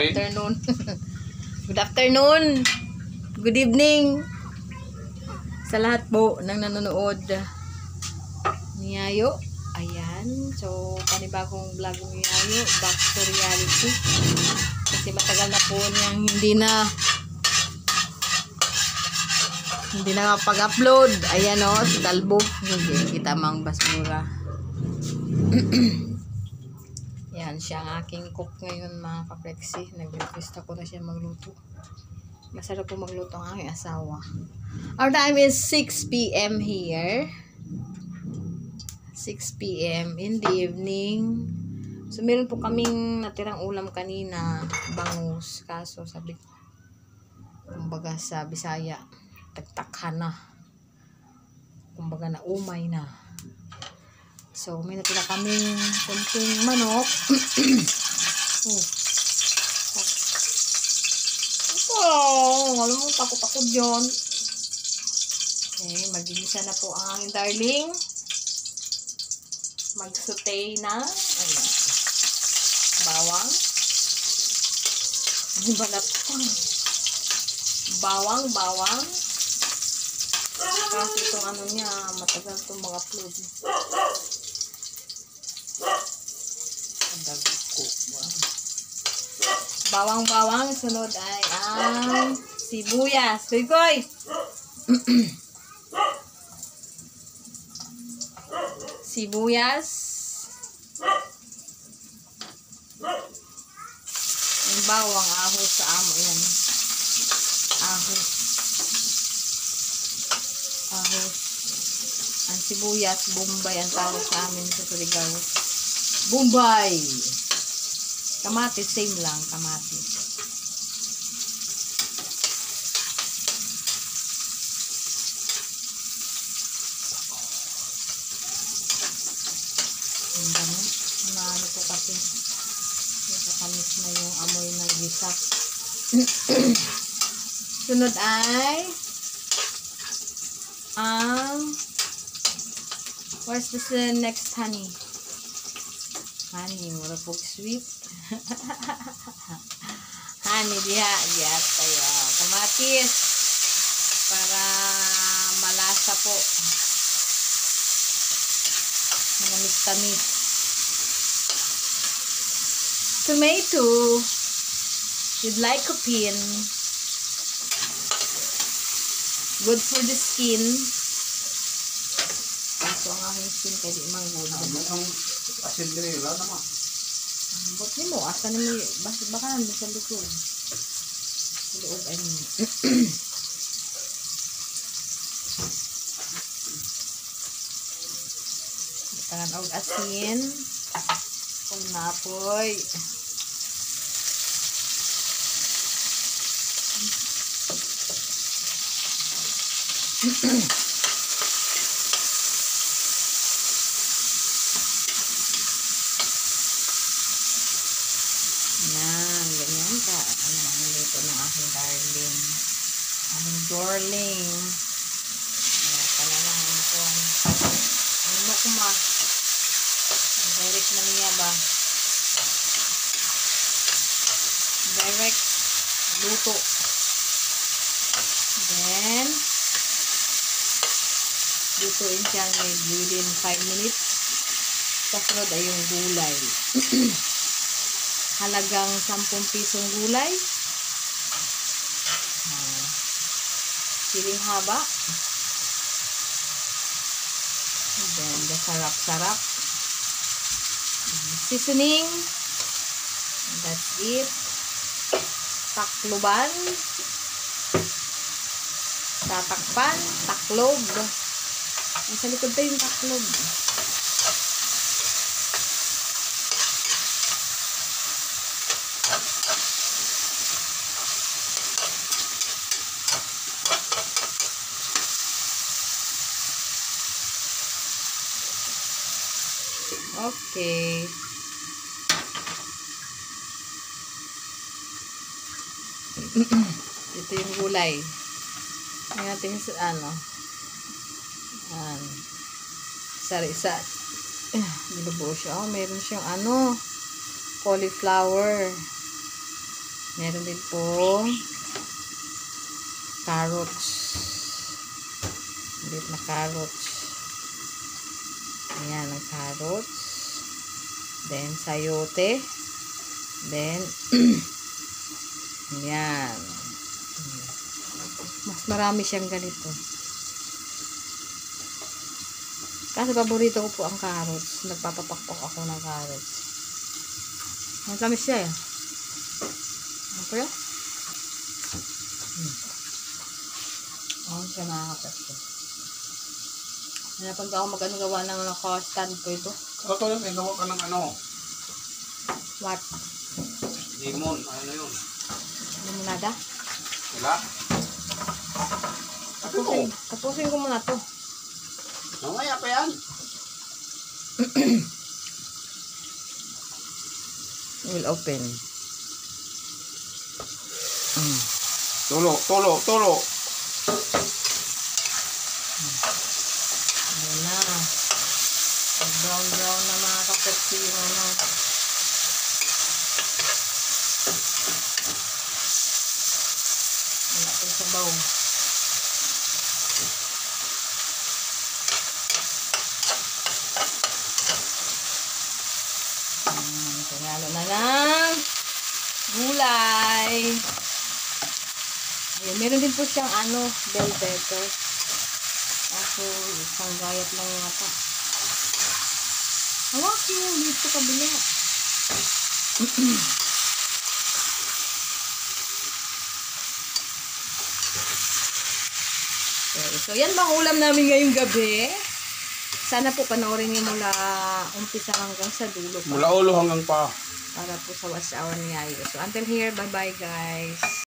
afternoon. Good afternoon. Good evening. Sa lahat po ng nanonood. Niyayo. Ayan. So, panibagong vlog ng Niyayo. Back to reality. Kasi matagal na po niyang hindi na pag-upload. Ayan o, si Dalbo. Hindi, kita mang basura. Yan, siya ang aking cook ngayon mga kapreksi. Nag-request ako na siya magluto. Masarap po magluto ang aking asawa. Our time is 6 p.m. here. 6 p.m. in the evening. So, meron po kaming natirang ulam kanina. Bangus. Kaso, sabi ko, kumbaga sa Bisaya, tagtakhan na. Kumbaga na umay na. So, may natira kaming kunting manok. Alam mo, takot-takot yun. Okay, magigisa na po ang aking darling. Mag-saute na. Ayan. Bawang. Ano ba na po? Bawang. Kasi itong ano niya, matagal itong mga upload. Ang dagdag ko. Bawang. Sunod ay ang sibuyas. Koy! Sibuyas. Yung bawang, ahos sa amo. Yan. Ahos. Ang sibuyas, bombay ang tawag sa amin sa Surigao. Bombay! Kamatis, same lang, kamatis. Ano po kasi nakakamis na yung amoy ng gisa. Sunod ay where's the next honey? Honey, mura po sweet. Honey, diha tayo. Kamatis para malasa po. Manamis-tamis. Tomato with lycopene. Good for the skin. Kaso ang aking skin kaya di mang-good. Asin din yun, naman. Ba't mo? Asa naman baka naman sa likod. Sa loob, I mean. Tangan out asin. Kung napoy. Ganyan ka. Ano ang luto ng aking darling. Talagang ito ang mukma. Ang direct na niya ba? Direct luto. Then, lutuin siya within 5 minutes. Kasunod ay yung gulay. Halagang 10 pisong gulay. Siling haba. And then, the sarap-sarap. Seasoning. That's it. Takloban. Tatakpan. Taklob. Nasa likod tayo yung taklob. Okay. Ito yung gulay. Tingnan natin sa ano. Sari-sa. Nilubo siya. Oh, meron siyang cauliflower. Meron din pong carrots. Ulit na carrots. Ayan, ang carrots. Then, sayote. Then, ayan. Mas marami siyang ganito. Kasi paborito ko po ang carrots. Nagpapapakpak ako ng carrots. Ang tamis siya eh. Ano po yun? Ang siya nakakapit. Hanapan ba ako mag-gawa ng naka-stand ko ito? Ako lang, may gawa ka ng ano. What? Limon, ano yun? Limonada? Wala? Tapusin ko muna to. Mamaya pa yan. We'll open. Tulo, tulo, tulo. Ayan na. Brown na mga kapatid yung ano. Wala po sa baw. Kanyalo na ng gulay. Ayan, meron din po siyang ano, bell pepper. Ako, isang gayat lang yata. Hawak yun, dito kabila. So, yan bang ulam namin ngayong gabi. Sana po panoorin niyo mula umpisa hanggang sa dulo. Mula ulo hanggang pa. Para po sa wash hour ni Ayo. So, until here, bye-bye guys.